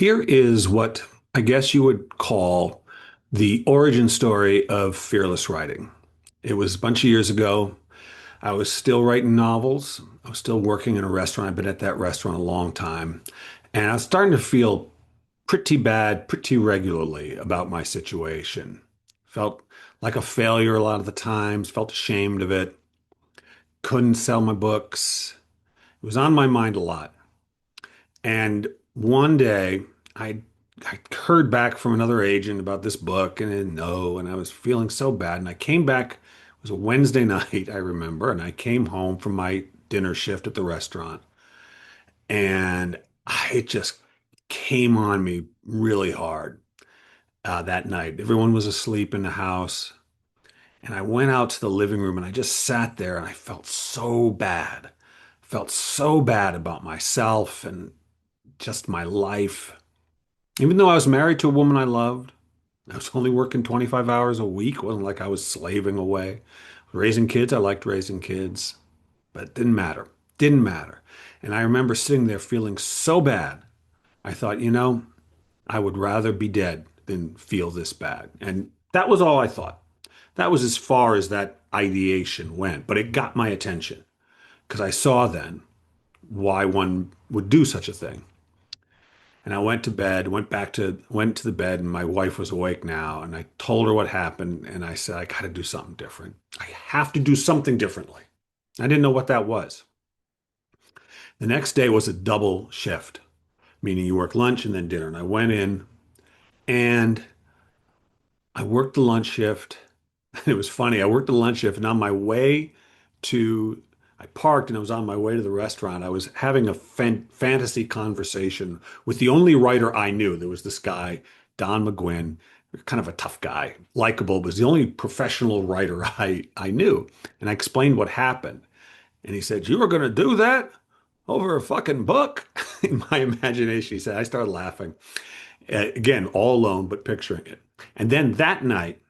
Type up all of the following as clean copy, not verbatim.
Here is what I guess you would call the origin story of fearless writing. It was a bunch of years ago. I was still writing novels. I was still working in a restaurant. I've been at that restaurant a long time. And I was starting to feel pretty bad pretty regularly about my situation. Felt like a failure a lot of the times, felt ashamed of it, couldn't sell my books. It was on my mind a lot. And one day I I heard back from another agent about this book and then no, and I was feeling so bad. And I came back, it was a Wednesday night, I remember, and I came home from my dinner shift at the restaurant and it just came on me really hard that night. Everyone was asleep in the house. And I went out to the living room and I just sat there and I felt so bad. Felt so bad about myself and just my life. Even though I was married to a woman I loved, I was only working 25 hours a week. It wasn't like I was slaving away. Raising kids, I liked raising kids, but it didn't matter. Didn't matter. And I remember sitting there feeling so bad. I thought, I would rather be dead than feel this bad. And that was all I thought. That was as far as that ideation went, but it got my attention because I saw then why one would do such a thing. And I went to bed, went to the bed, and my wife was awake now. And I told her what happened, and I said, I got to do something different. I have to do something differently. I didn't know what that was. The next day was a double shift, meaning you work lunch and then dinner. And I went in and I worked the lunch shift. It was funny. I worked the lunch shift, and on my way to, I parked and I was on my way to the restaurant. I was having a fantasy conversation with the only writer I knew. There was this guy, Don McGuinn, kind of a tough guy, likable, but was the only professional writer I knew. And I explained what happened. And he said, "You were going to do that over a fucking book?" In my imagination, he said. I started laughing. Again, all alone, but picturing it. And then that night,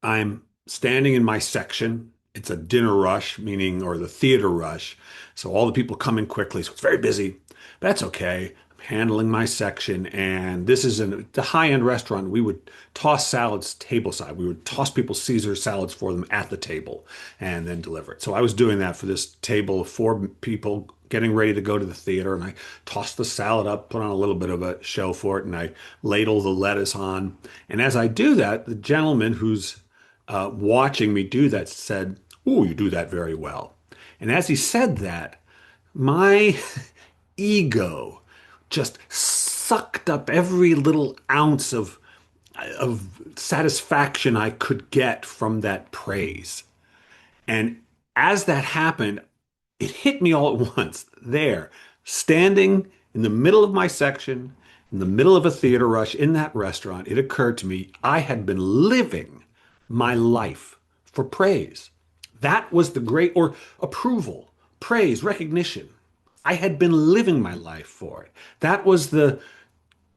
I'm standing in my section. It's a dinner rush, meaning, or the theater rush. So all the people come in quickly. So it's very busy, but that's okay. I'm handling my section. And this is a high-end restaurant. We would toss salads tableside. We would toss people Caesar salads for them at the table and then deliver it. So I was doing that for this table of four people getting ready to go to the theater. And I tossed the salad up, put on a little bit of a show for it, and I ladle the lettuce on. And as I do that, the gentleman who's watching me do that said, "Oh, you do that very well." And as he said that, my ego just sucked up every little ounce of satisfaction I could get from that praise. And as that happened, it hit me all at once there, standing in the middle of my section, in the middle of a theater rush in that restaurant. It occurred to me I had been living my life for praise. That was the great, or approval, praise, recognition. I had been living my life for it. That was the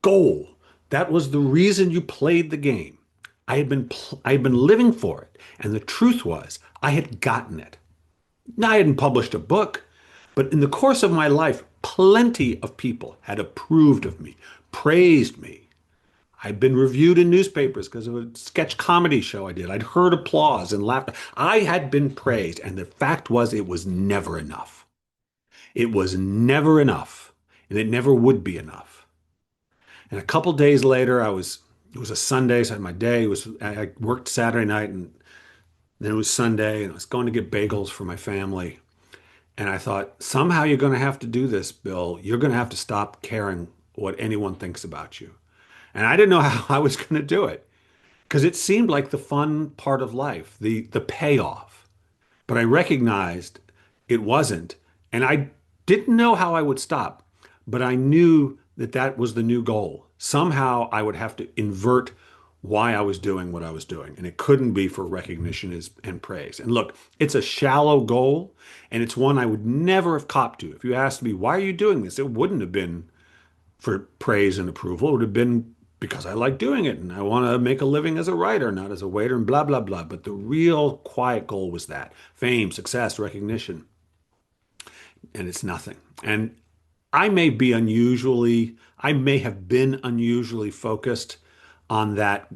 goal. That was the reason you played the game. I had been living for it. And the truth was, I had gotten it. Now, I hadn't published a book, but in the course of my life, plenty of people had approved of me, praised me. I'd been reviewed in newspapers because of a sketch comedy show I did. I'd heard applause and laughter. I had been praised, and the fact was, it was never enough. It was never enough, and it never would be enough. And a couple days later, it was a Sunday, so I had my day. I worked Saturday night, and then it was Sunday, and I was going to get bagels for my family. And I thought, somehow you're going to have to do this, Bill. You're going to have to stop caring what anyone thinks about you. And I didn't know how I was going to do it because it seemed like the fun part of life, the payoff. But I recognized it wasn't. And I didn't know how I would stop, but I knew that that was the new goal. Somehow I would have to invert why I was doing what I was doing. And it couldn't be for recognition and praise. And look, it's a shallow goal, and it's one I would never have copped to. If you asked me, why are you doing this? It wouldn't have been for praise and approval. It would have been because I like doing it and I want to make a living as a writer, not as a waiter, and blah, blah, blah. But the real quiet goal was that fame, success, recognition, and it's nothing. And I may be unusually I may have been unusually focused on that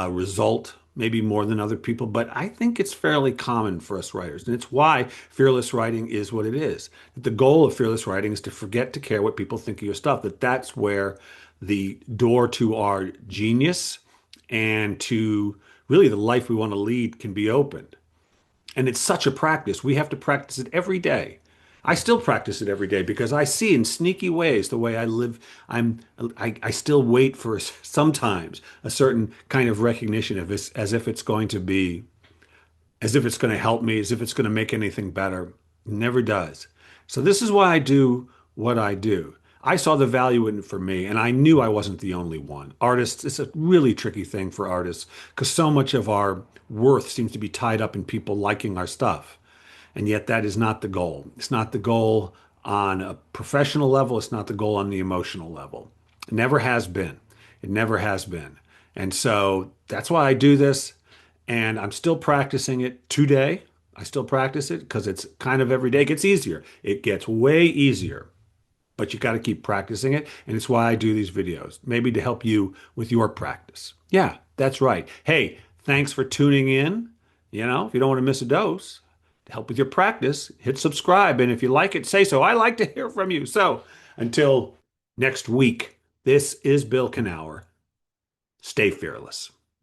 result, maybe more than other people, but I think it's fairly common for us writers. And it's why fearless writing is what it is. The goal of fearless writing is to forget to care what people think of your stuff, that's where the door to our genius and to really the life we want to lead can be opened. And it's such a practice. We have to practice it every day. I still practice it every day because I see in sneaky ways the way I live. I still wait for sometimes a certain kind of recognition of this, as if it's going to be, as if it's going to help me, as if it's going to make anything better. It never does. So this is why I do what I do. I saw the value in it for me, and I knew I wasn't the only one. Artists, it's a really tricky thing for artists because so much of our worth seems to be tied up in people liking our stuff. And yet that is not the goal. It's not the goal on a professional level. It's not the goal on the emotional level. It never has been. It never has been. And so that's why I do this. And I'm still practicing it today. I still practice it because it's kind of every day. It gets easier. It gets way easier, but you got to keep practicing it. And it's why I do these videos, maybe to help you with your practice. Yeah, that's right. Hey, thanks for tuning in. If you don't want to miss a dose, to help with your practice, hit subscribe. And if you like it, say so. I like to hear from you. So until next week, this is Bill Kenower. Stay fearless.